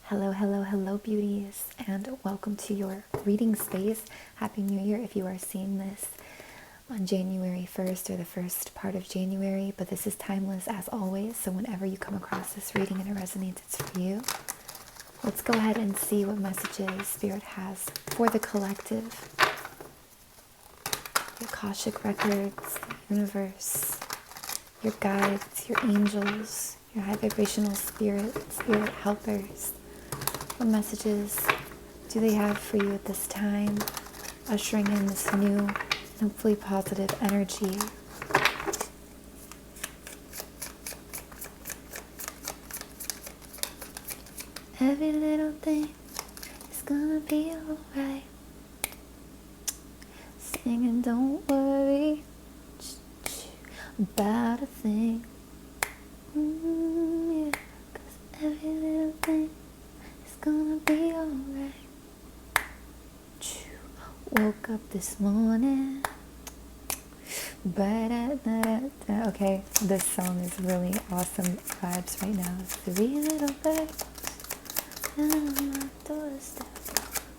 Hello, hello, hello, beauties, and welcome to your reading space. Happy New Year if you are seeing this on January 1st or the first part of January, but this is timeless as always, so whenever you come across this reading and it resonates, it's for you. Let's go ahead and see what messages Spirit has for the collective. Your Akashic records, the universe, your guides, your angels, your high vibrational spirit helpers. What messages do they have for you at this time? Ushering in this new, hopefully positive energy. Every little thing is gonna be alright. Singing, don't worry about a thing. Yeah, 'cause every little thing is gonna be alright. Woke up this morning. Okay, this song is really awesome vibes right now. 3 little birds on my doorstep,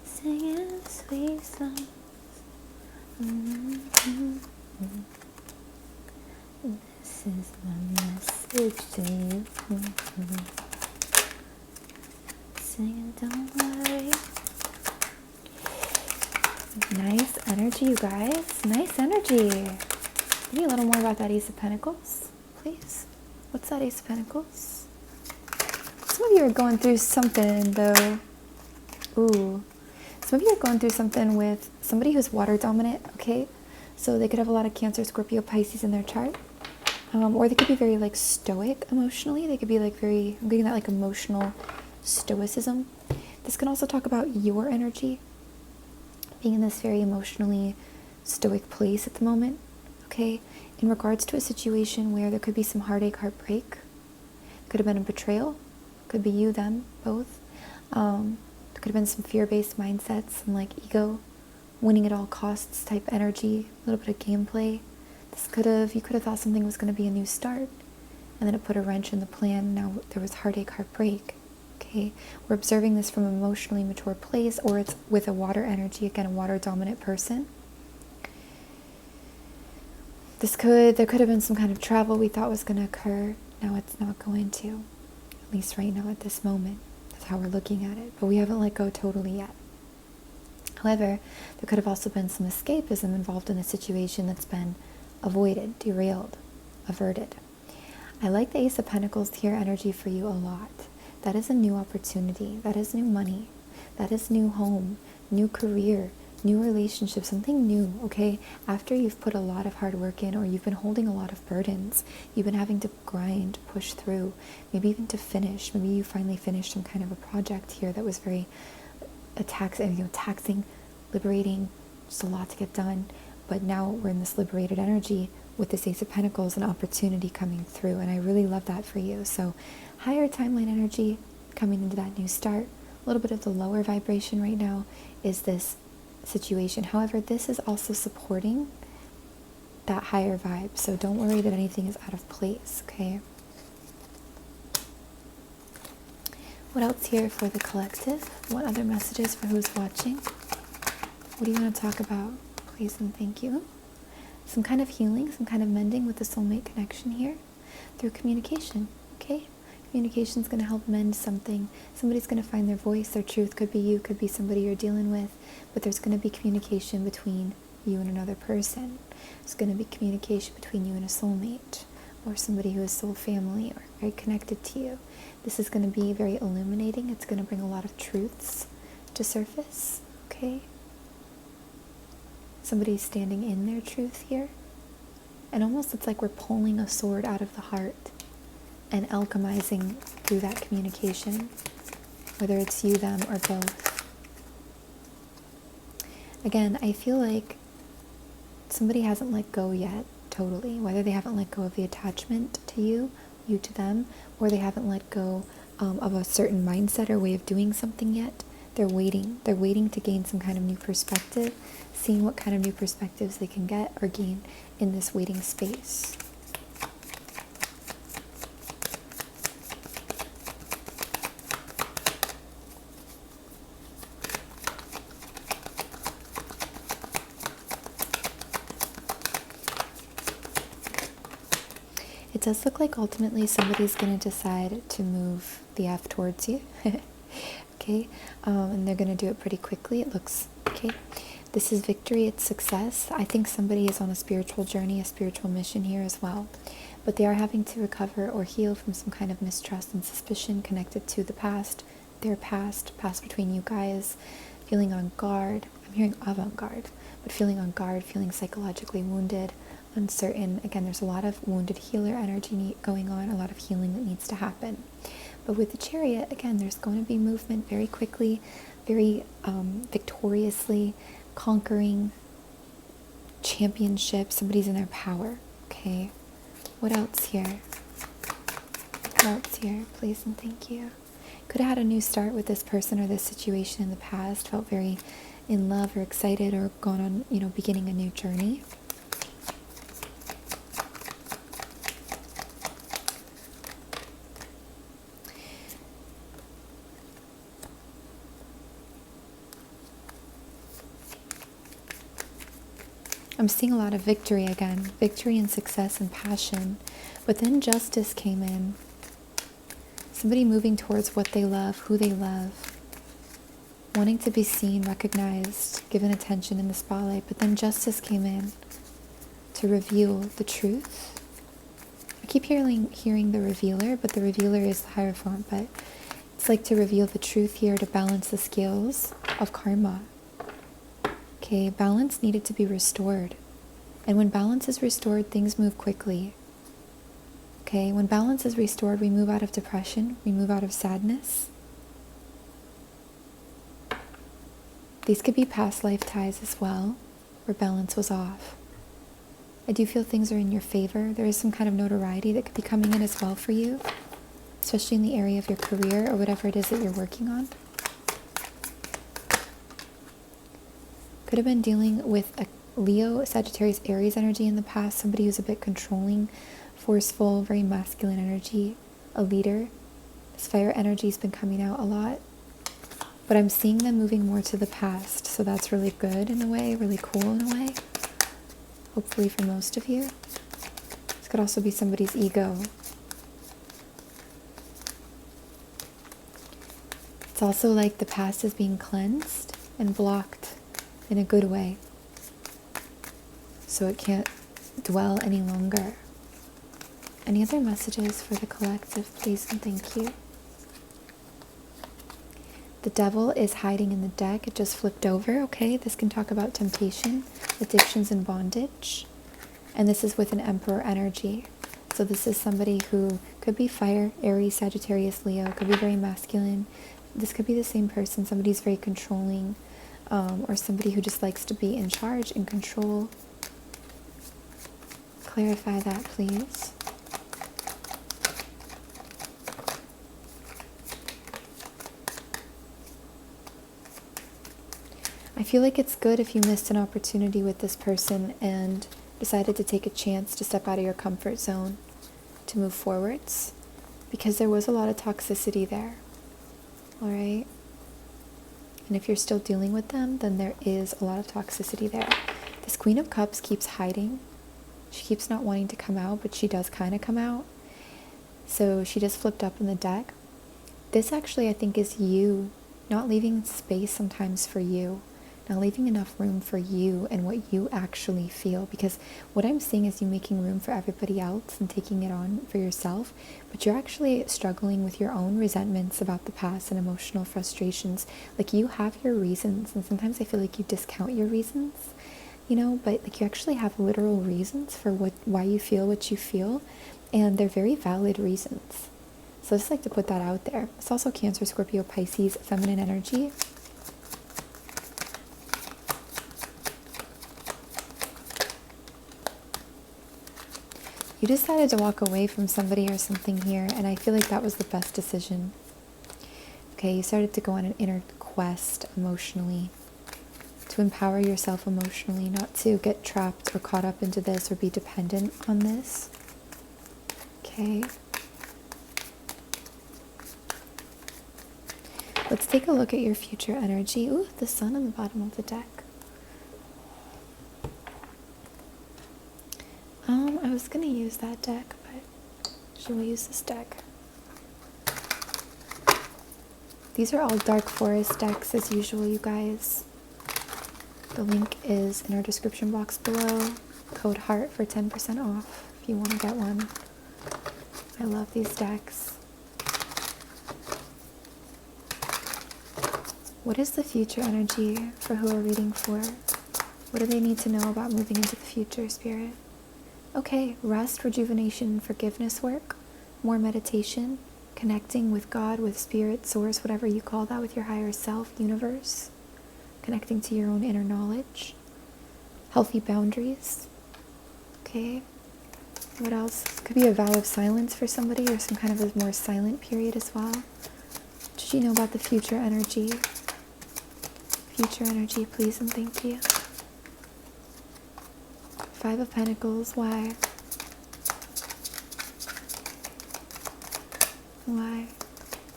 singing sweet songs. This is my message to you. Singing, don't worry. Nice energy, you guys. Nice energy. Give me a little more about that Ace of Pentacles, please. What's that Ace of Pentacles? Some of you are going through something, though. Ooh. Some of you are going through something with somebody who's water dominant, okay? So they could have a lot of Cancer, Scorpio, Pisces in their chart. Or they could be very, like, stoic emotionally. They could be, like, very, I'm getting that, like, emotional stoicism. This can also talk about your energy. Being in this very emotionally stoic place at the moment, okay? In regards to a situation where there could be some heartache, heartbreak. Could have been a betrayal. Could be you, them, both. There could have been some fear-based mindsets and like ego, winning at all costs type energy, a little bit of gameplay. You could have thought something was going to be a new start, and then it put a wrench in the plan. Now there was heartache, heartbreak. Okay, we're observing this from an emotionally mature place, or it's with a water energy, again, a water dominant person. There could have been some kind of travel we thought was going to occur. Now it's not going to, at least right now at this moment. That's how we're looking at it, but we haven't let go totally yet. However, there could have also been some escapism involved in a situation that's been avoided, derailed, averted. I like the Ace of Pentacles here energy for you a lot. That is a new opportunity. That is new money. That is new home, new career, new relationship, something new, okay? After you've put a lot of hard work in, or you've been holding a lot of burdens, you've been having to grind, push through, maybe even to finish. Maybe you finally finished some kind of a project here that was very taxing, liberating, just a lot to get done. But now we're in this liberated energy with this Ace of Pentacles, an opportunity coming through, and I really love that for you. So higher timeline energy coming into that new start. A little bit of the lower vibration right now is this situation. However, this is also supporting that higher vibe, so don't worry that anything is out of place, okay? What else here for the collective? What other messages for who's watching? What do you want to talk about? Please and thank you. Some kind of healing, some kind of mending with the soulmate connection here through communication, okay? Communication is going to help mend something. Somebody's going to find their voice, their truth. Could be you, could be somebody you're dealing with, but there's going to be communication between you and another person. There's going to be communication between you and a soulmate, or somebody who is soul family or very connected to you. This is going to be very illuminating. It's going to bring a lot of truths to surface, okay? Somebody's standing in their truth here. And almost it's like we're pulling a sword out of the heart and alchemizing through that communication, whether it's you, them, or both. Again, I feel like somebody hasn't let go yet, totally. Whether they haven't let go of the attachment to you, you to them, or they haven't let go of a certain mindset or way of doing something yet. They're waiting. They're waiting to gain some kind of new perspective, seeing what kind of new perspectives they can get or gain in this waiting space. It does look like ultimately somebody's going to decide to move the F towards you. Okay, and they're going to do it pretty quickly, it looks. Okay, this is victory, it's success. I think somebody is on a spiritual journey, a spiritual mission here as well. But they are having to recover or heal from some kind of mistrust and suspicion connected to the past, their past between you guys, feeling on guard. I'm hearing avant-garde, but feeling on guard, feeling psychologically wounded, uncertain. Again, there's a lot of wounded healer energy going on, a lot of healing that needs to happen. But with the Chariot, again, there's going to be movement very quickly, very victoriously, conquering, championship. Somebody's in their power, okay? What else here? What else here? Please and thank you. Could have had a new start with this person or this situation in the past, felt very in love or excited or gone on, beginning a new journey. I'm seeing a lot of victory again, victory and success and passion, but then justice came in. Somebody moving towards what they love, who they love, wanting to be seen, recognized, given attention in the spotlight, but then justice came in to reveal the truth. I keep hearing the revealer, but the revealer is the Hierophant, but it's like to reveal the truth here, to balance the scales of karma. Okay, balance needed to be restored. And when balance is restored, things move quickly. Okay, when balance is restored, we move out of depression, we move out of sadness. These could be past life ties as well, where balance was off. I do feel things are in your favor. There is some kind of notoriety that could be coming in as well for you, especially in the area of your career or whatever it is that you're working on. Could have been dealing with a Leo, Sagittarius, Aries energy in the past, somebody who's a bit controlling, forceful, very masculine energy, a leader. This fire energy has been coming out a lot, but I'm seeing them moving more to the past, so that's really good in a way, really cool in a way, hopefully for most of you. This could also be somebody's ego. It's also like the past is being cleansed and blocked in a good way, so it can't dwell any longer. Any other messages for the collective, please and thank you? The devil is hiding in the deck. It just flipped over, okay? This can talk about temptation, addictions, and bondage. And this is with an Emperor energy. So this is somebody who could be fire, Aries, Sagittarius, Leo, could be very masculine. This could be the same person, somebody who's very controlling, or somebody who just likes to be in charge, in control. Clarify that, please. I feel like it's good if you missed an opportunity with this person and decided to take a chance to step out of your comfort zone to move forwards, because there was a lot of toxicity there. All right? And if you're still dealing with them, then there is a lot of toxicity there. This Queen of Cups keeps hiding. She keeps not wanting to come out, but she does kind of come out. So she just flipped up in the deck. This actually, I think, is you not leaving space sometimes for you, not leaving enough room for you and what you actually feel. Because what I'm seeing is you making room for everybody else and taking it on for yourself, but you're actually struggling with your own resentments about the past and emotional frustrations. Like, you have your reasons, and sometimes I feel like you discount your reasons, but like you actually have literal reasons for why you feel what you feel, and they're very valid reasons. So I just like to put that out there. It's also Cancer, Scorpio, Pisces, feminine energy. You decided to walk away from somebody or something here, and I feel like that was the best decision. Okay, you started to go on an inner quest emotionally, to empower yourself emotionally, not to get trapped or caught up into this or be dependent on this. Okay. Let's take a look at your future energy. Ooh, the Sun on the bottom of the deck. I was going to use that deck, but energy will use this deck. These are all dark forest decks as usual, you guys. The link is in our description box below. Code HEART for 10% off if you want to get one. I love these decks. What is the future energy for who we're reading for? What do they need to know about moving into the future, Spirit? Okay, rest, rejuvenation, forgiveness work, more meditation, connecting with God, with Spirit, Source, whatever you call that, with your higher self, universe, connecting to your own inner knowledge, healthy boundaries. Okay, what else? Could be a vow of silence for somebody, or some kind of a more silent period as well. What should you know about the future energy? Future energy, please and thank you. 5 of Pentacles, why? Why?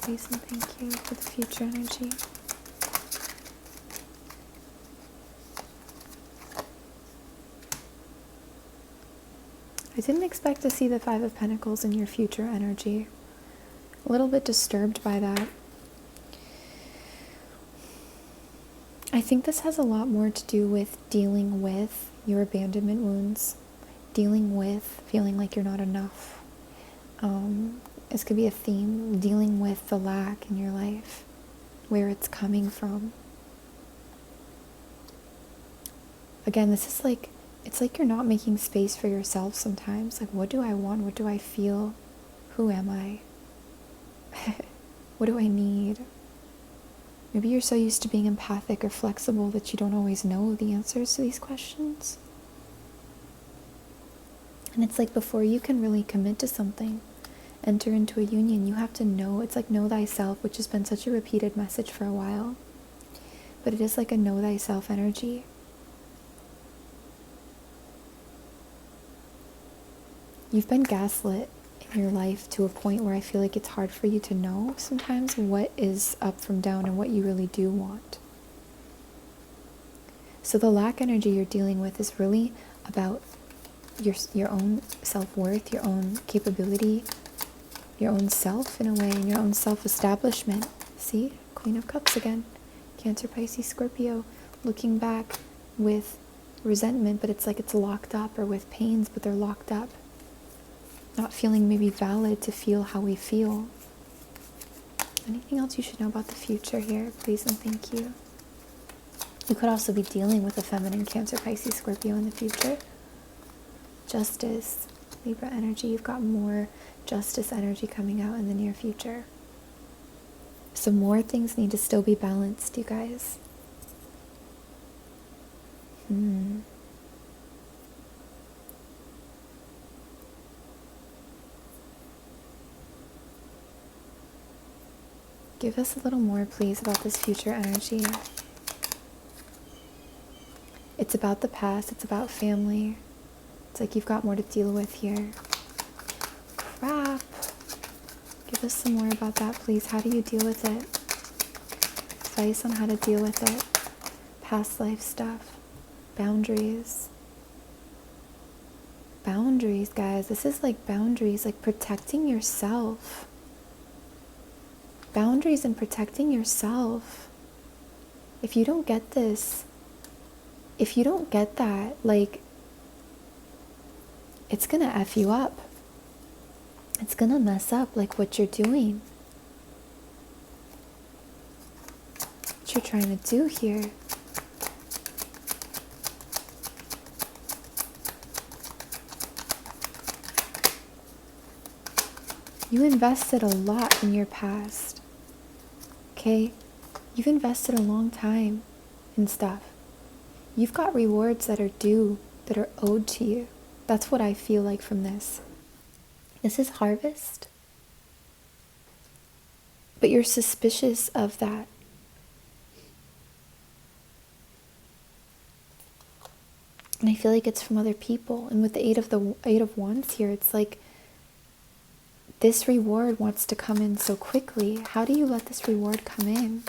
Please and thank you for the future energy. I didn't expect to see the 5 of Pentacles in your future energy. A little bit disturbed by that. I think this has a lot more to do with dealing with your abandonment wounds, dealing with feeling like you're not enough. This could be a theme, dealing with the lack in your life, where it's coming from. Again, this is like, it's like you're not making space for yourself sometimes. Like, what do I want? What do I feel? Who am I? What do I need? Maybe you're so used to being empathic or flexible that you don't always know the answers to these questions. And it's like before you can really commit to something, enter into a union, you have to know. It's like know thyself, which has been such a repeated message for a while. But it is like a know thyself energy. You've been gaslit in your life to a point where I feel like it's hard for you to know sometimes what is up from down and what you really do want. So the lack energy you're dealing with is really about your own self-worth, your own capability, your own self in a way, and your own self-establishment. See? Queen of Cups again. Cancer, Pisces, Scorpio. Looking back with resentment, but it's like it's locked up, or with pains, but they're locked up. Not feeling maybe valid to feel how we feel. Anything else you should know about the future here, please and thank you. You could also be dealing with a feminine Cancer, Pisces, Scorpio in the future. Justice, Libra energy. You've got more justice energy coming out in the near future. So more things need to still be balanced, you guys. Give us a little more, please, about this future energy. It's about the past. It's about family. It's like you've got more to deal with here. Crap. Give us some more about that, please. How do you deal with it? Advice on how to deal with it. Past life stuff. Boundaries. Boundaries, guys. This is like boundaries, like protecting yourself. Boundaries and protecting yourself. If you don't get this, if you don't get that, like, it's gonna F you up. It's gonna mess up like what you're doing. What you're trying to do here. You invested a lot in your past. Okay? You've invested a long time in stuff. You've got rewards that are due, that are owed to you. That's what I feel like from this. This is harvest. But you're suspicious of that. And I feel like it's from other people. And with the Eight of Wands here, it's like this reward wants to come in so quickly. How do you let this reward come in?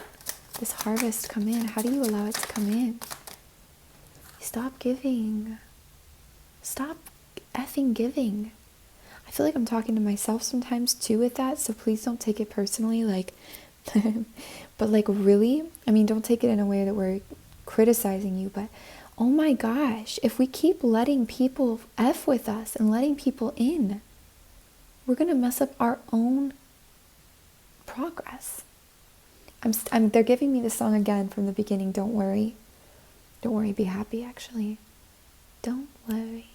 This harvest come in? How do you allow it to come in? Stop giving. Stop effing giving. I feel like I'm talking to myself sometimes too with that, so please don't take it personally, like, but like really, I mean, don't take it in a way that we're criticizing you, but oh my gosh, if we keep letting people F with us and letting people in, we're gonna mess up our own progress. They're giving me the song again from the beginning, Don't Worry. Don't worry, be happy, actually. Don't worry.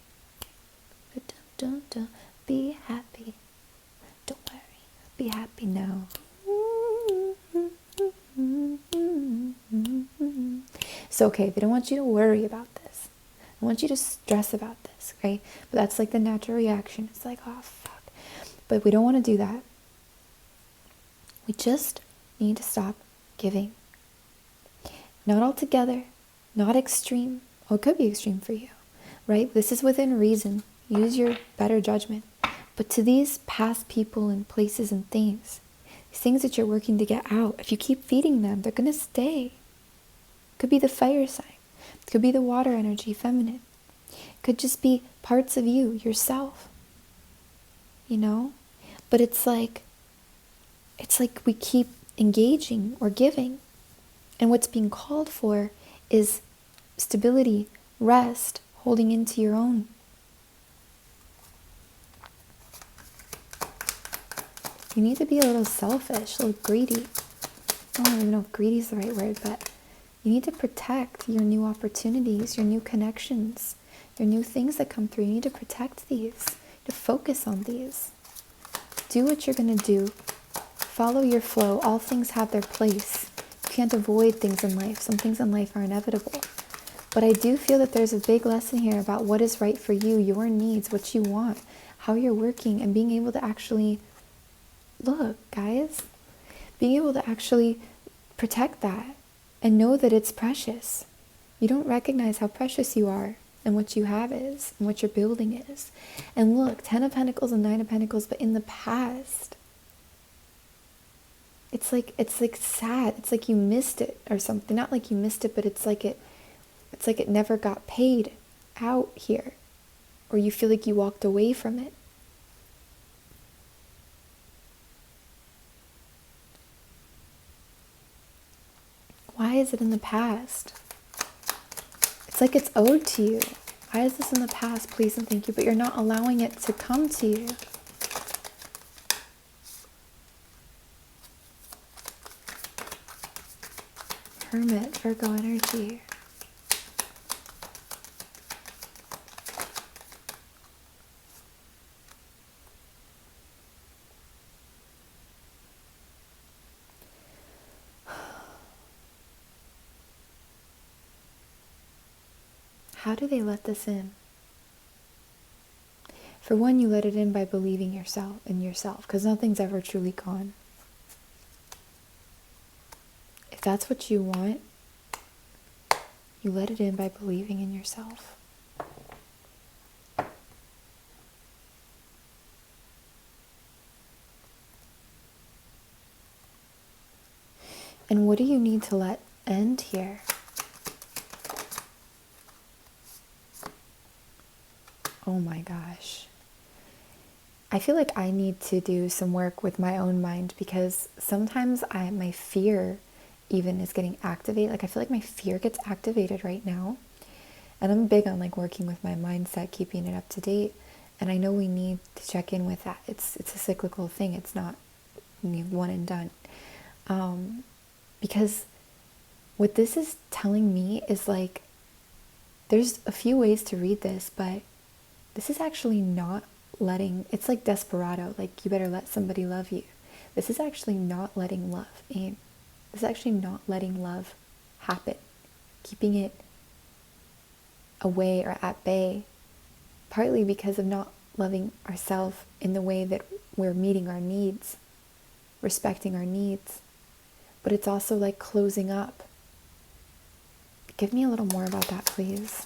Don't be happy. Don't worry, be happy now. So, okay, they don't want you to worry about this. I want you to stress about this, okay? But that's like the natural reaction. It's like, oh, fuck. But we don't want to do that. We just need to stop giving. Not altogether, not extreme. Oh, it could be extreme for you, right? This is within reason. Use your better judgment. But to these past people and places and things, these things that you're working to get out, if you keep feeding them, they're going to stay. It could be the fire sign. It could be the water energy, feminine. It could just be parts of you, yourself. You know? But it's like we keep engaging or giving. And what's being called for is stability, rest, holding into your own. You need to be a little selfish, a little greedy. I don't even know if greedy is the right word, but you need to protect your new opportunities, your new connections, your new things that come through. You need to protect these, to focus on these. Do what you're going to do. Follow your flow. All things have their place. You can't avoid things in life. Some things in life are inevitable. But I do feel that there's a big lesson here about what is right for you, your needs, what you want, how you're working, and being able to actually, look, guys, being able to actually protect that and know that it's precious. You don't recognize how precious you are and what you have is and what your building is. And look, 10 of Pentacles and 9 of Pentacles, but in the past, it's like sad. It's like you missed it or something. Not like you missed it, but it's like it never got paid out here, or you feel like you walked away from it. Why is it in the past? It's like it's owed to you. Why is this in the past? Please and thank you. But you're not allowing it to come to you. Hermit, Virgo energy. How do they let this in? For one, you let it in by believing in yourself, because nothing's ever truly gone. If that's what you want, you let it in by believing in yourself. And what do you need to let end here? Oh my gosh. I feel like I need to do some work with my own mind, because sometimes my fear even is getting activated. Like I feel like my fear gets activated right now. And I'm big on like working with my mindset, keeping it up to date. And I know we need to check in with that. It's a cyclical thing. It's not one and done. Because what this is telling me is like, there's a few ways to read this, but this is actually not letting, it's like desperado, like you better let somebody love you. This is actually not letting love in. This is actually not letting love happen. Keeping it away or at bay, partly because of not loving ourselves in the way that we're meeting our needs, respecting our needs. But it's also like closing up. Give me a little more about that, please.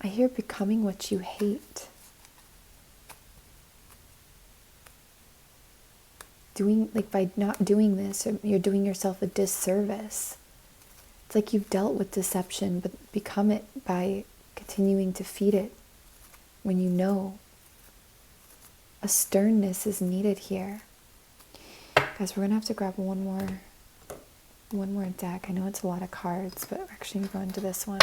I hear becoming what you hate. By not doing this, you're doing yourself a disservice. It's like you've dealt with deception, but become it by continuing to feed it when you know. A sternness is needed here. Guys, we're going to have to grab one more deck. I know it's a lot of cards, but we're actually going to this one.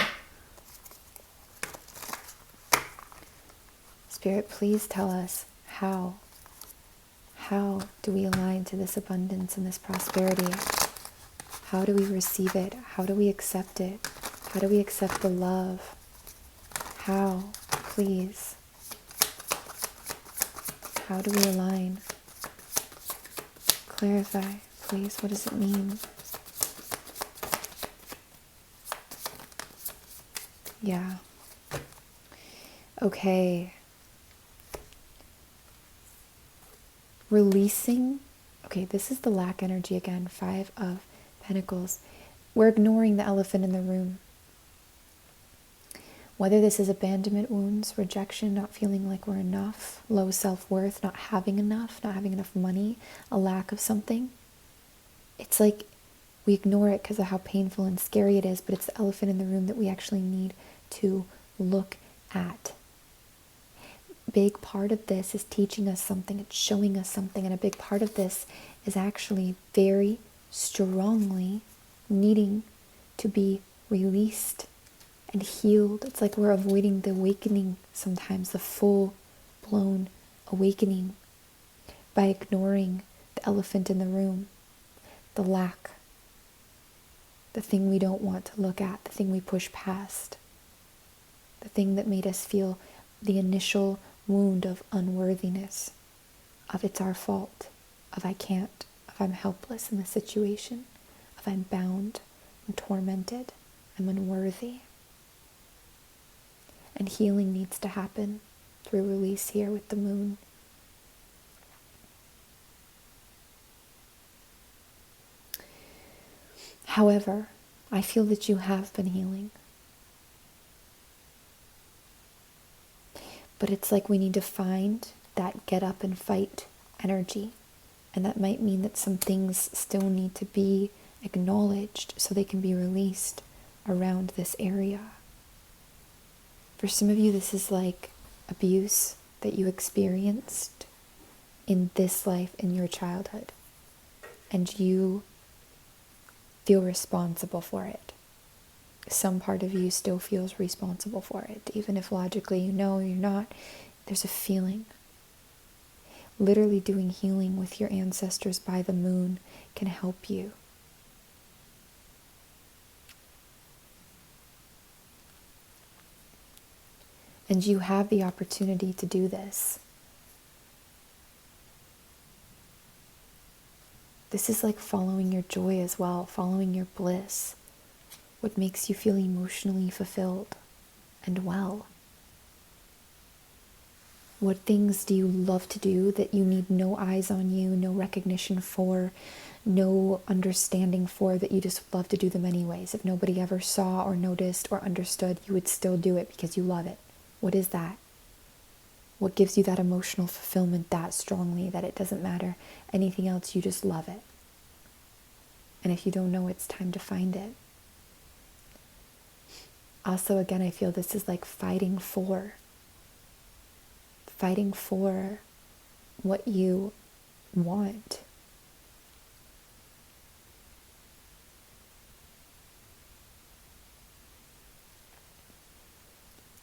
Spirit, please tell us how do we align to this abundance and this prosperity? How do we receive it? How do we accept it? How do we accept the love? How, please? How do we align? Clarify, please. What does it mean? Yeah. Okay. Releasing. Okay, this is the lack energy again. 5 of Pentacles. We're ignoring the elephant in the room. Whether this is abandonment wounds, rejection, not feeling like we're enough, low self-worth, not having enough money, a lack of something. It's like we ignore it because of how painful and scary it is, but it's the elephant in the room that we actually need to look at. Big part of this is teaching us something, it's showing us something, and a big part of this is actually very strongly needing to be released and healed. It's like we're avoiding the awakening sometimes, the full-blown awakening, by ignoring the elephant in the room, the lack, the thing we don't want to look at, the thing we push past, the thing that made us feel the initial wound of unworthiness, of it's our fault, of I can't, of I'm helpless in the situation, of I'm bound, I'm tormented, I'm unworthy. And healing needs to happen through release here with the moon. However, I feel that you have been healing. But it's like we need to find that get up and fight energy. And that might mean that some things still need to be acknowledged so they can be released around this area. For some of you, this is like abuse that you experienced in this life, in your childhood. And you feel responsible for it. Some part of you still feels responsible for it. Even if logically you know you're not, there's a feeling. Literally doing healing with your ancestors by the moon can help you. And you have the opportunity to do this. This is like following your joy as well, following your bliss. What makes you feel emotionally fulfilled and well. What things do you love to do that you need no eyes on you, no recognition for, no understanding for, that you just love to do them anyways? If nobody ever saw or noticed or understood, you would still do it because you love it. What is that? What gives you that emotional fulfillment that strongly that it doesn't matter anything else, you just love it? And if you don't know, it's time to find it. Also, again, I feel this is like fighting for what you want.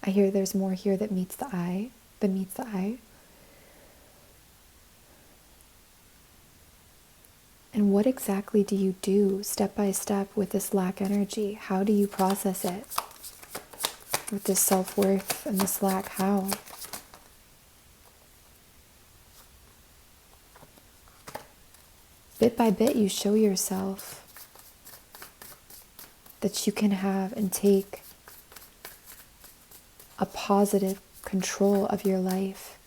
I hear there's more here that meets the eye, And what exactly do you do step by step with this lack energy? How do you process it? With this self-worth and this lack, how? Bit by bit, you show yourself that you can have and take a positive control of your life.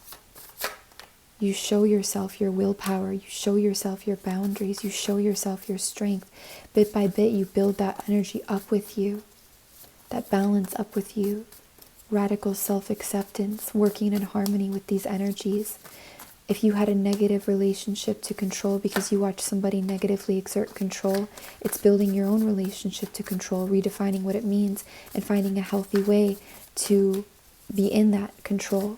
You show yourself your willpower. You show yourself your boundaries. You show yourself your strength. Bit by bit, you build that energy up with you, that balance up with you. radical self-acceptance, working in harmony with these energies. If you had a negative relationship to control because you watch somebody negatively exert control, it's building your own relationship to control, redefining what it means, and finding a healthy way to be in that control.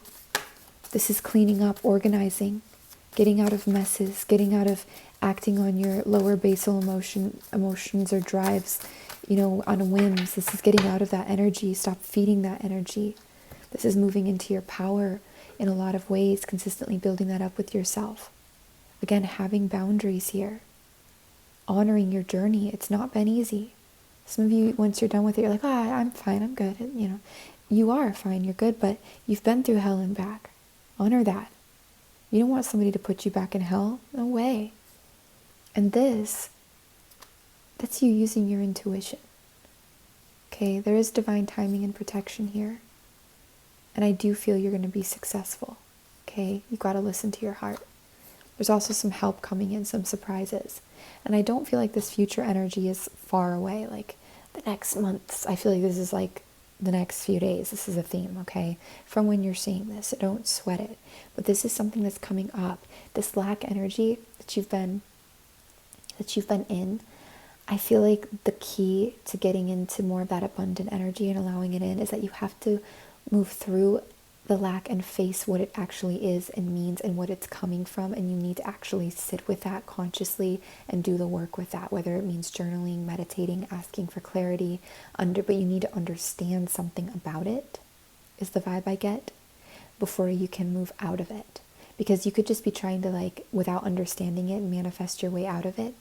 This is cleaning up, organizing, getting out of messes, getting out of acting on your lower basal emotions or drives, on whims. This is getting out of that energy. Stop feeding that energy. This is moving into your power in a lot of ways, consistently building that up with yourself. Again, having boundaries here, honoring your journey. It's not been easy. Some of you, once you're done with it, you're like, I'm fine, I'm good. You are fine, you're good, but you've been through hell and back. Honor that. You don't want somebody to put you back in hell. No way. And that's you using your intuition. Okay, there is divine timing and protection here. And I do feel you're going to be successful. Okay, you got to listen to your heart. There's also some help coming in, some surprises. And I don't feel like this future energy is far away. Like the next months, I feel like this is like the next few days. This is a theme, okay? From when you're seeing this, so don't sweat it. But this is something that's coming up. This lack energy that you've been in, I feel like the key to getting into more of that abundant energy and allowing it in is that you have to move through the lack and face what it actually is and means and what it's coming from, and you need to actually sit with that consciously and do the work with that, whether it means journaling, meditating, asking for clarity, but you need to understand something about it, is the vibe I get, before you can move out of it. Because you could just be trying to, without understanding it, manifest your way out of it.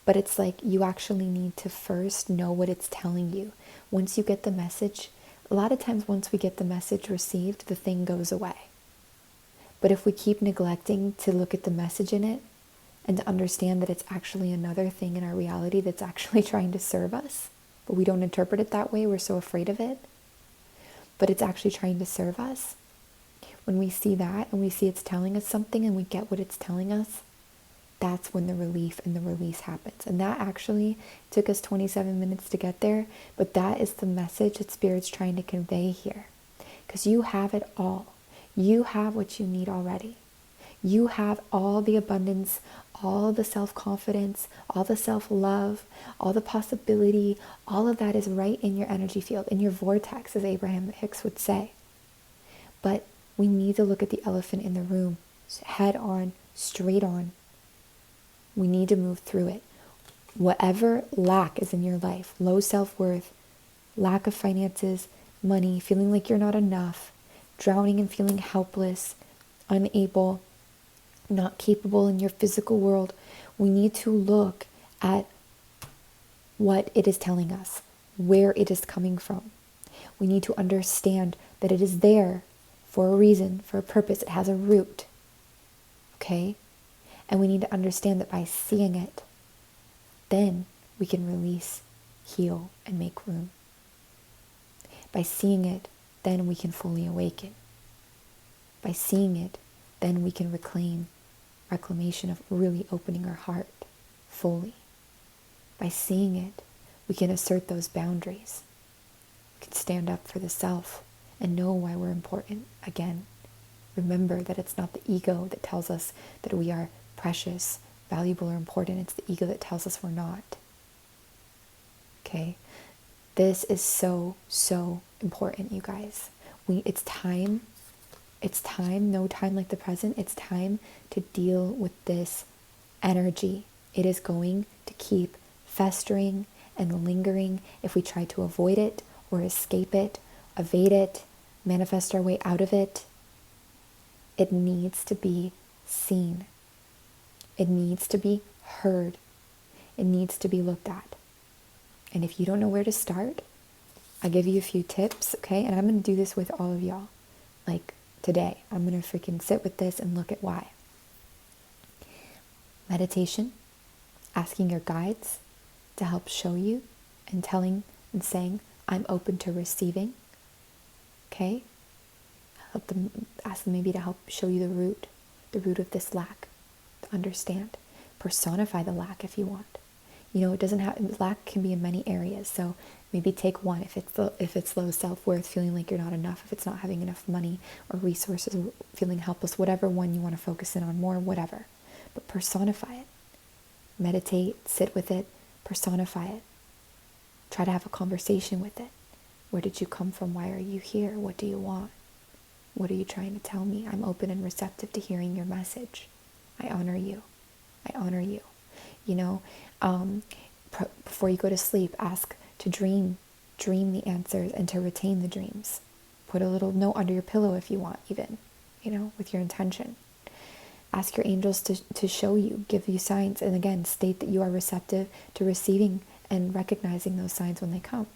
But it's like you actually need to first know what it's telling you. Once you get the message, a lot of times once we get the message received, the thing goes away. But if we keep neglecting to look at the message in it and to understand that it's actually another thing in our reality that's actually trying to serve us, but we don't interpret it that way, we're so afraid of it, but it's actually trying to serve us. When we see that and we see it's telling us something and we get what it's telling us, that's when the relief and the release happens. And that actually took us 27 minutes to get there, but that is the message that Spirit's trying to convey here. Because you have it all. You have what you need already. You have all the abundance, all the self-confidence, all the self-love, all the possibility, all of that is right in your energy field, in your vortex, as Abraham Hicks would say. But we need to look at the elephant in the room, head on, straight on. We need to move through it. Whatever lack is in your life, low self-worth, lack of finances, money, feeling like you're not enough, drowning and feeling helpless, unable, not capable in your physical world, we need to look at what it is telling us, where it is coming from. We need to understand that it is there for a reason, for a purpose. It has a root. Okay? And we need to understand that by seeing it, then we can release, heal, and make room. By seeing it, then we can fully awaken. By seeing it, then we can reclamation of really opening our heart fully. By seeing it, we can assert those boundaries. We can stand up for the self and know why we're important again. Remember that it's not the ego that tells us that we are precious, valuable, or important. It's the ego that tells us we're not. Okay? This is so, so important, you guys. It's time. It's time, no time like the present. It's time to deal with this energy. It is going to keep festering and lingering if we try to avoid it or escape it, evade it, manifest our way out of it. It needs to be seen. It needs to be heard. It needs to be looked at. And if you don't know where to start, I'll give you a few tips, okay? And I'm going to do this with all of y'all. Like today, I'm going to freaking sit with this and look at why. Meditation, asking your guides to help show you and telling and saying, I'm open to receiving, okay? Ask them maybe to help show you the root of this lack, to understand. Personify the lack if you want. It doesn't have, lack can be in many areas. So maybe take one. If it's low self-worth, feeling like you're not enough, if it's not having enough money or resources, feeling helpless, whatever one you want to focus in on more, whatever. But personify it. Meditate, sit with it, personify it. Try to have a conversation with it. Where did you come from? Why are you here? What do you want? What are you trying to tell me? I'm open and receptive to hearing your message. I honor you. I honor you. Before you go to sleep, ask to dream the answers and to retain the dreams. Put a little note under your pillow if you want, even, with your intention. Ask your angels to show you, give you signs, and again, state that you are receptive to receiving and recognizing those signs when they come.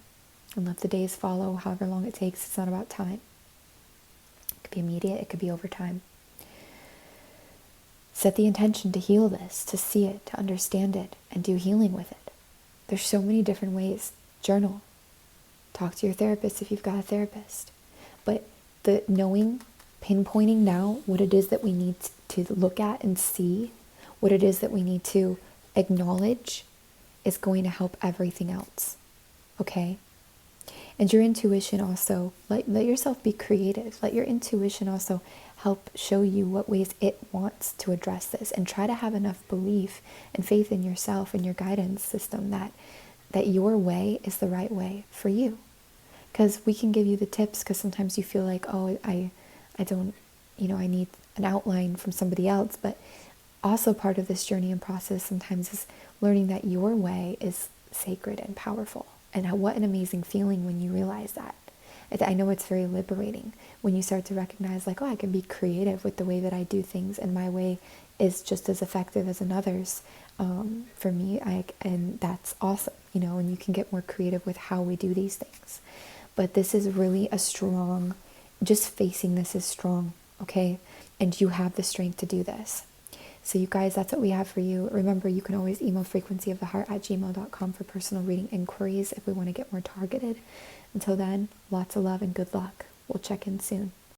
And let the days follow however long it takes. It's not about time. It could be immediate, it could be over time. Set the intention to heal this, to see it, to understand it, and do healing with it. There's so many different ways. Journal. Talk to your therapist if you've got a therapist. But the knowing, pinpointing now what it is that we need to look at and see, what it is that we need to acknowledge, is going to help everything else. Okay? And your intuition also, let yourself be creative. Let your intuition also help show you what ways it wants to address this, and try to have enough belief and faith in yourself and your guidance system that your way is the right way for you. Because we can give you the tips, because sometimes you feel like, oh, I don't, I need an outline from somebody else. But also part of this journey and process sometimes is learning that your way is sacred and powerful. And what an amazing feeling when you realize that. I know it's very liberating when you start to recognize, like, oh, I can be creative with the way that I do things, and my way is just as effective as another's. For me, and that's awesome, and you can get more creative with how we do these things. But this is really a strong, just facing this is strong, okay? And you have the strength to do this. So you guys, that's what we have for you. Remember, you can always email frequencyoftheheart@gmail.com for personal reading inquiries if we want to get more targeted. Until then, lots of love and good luck. We'll check in soon.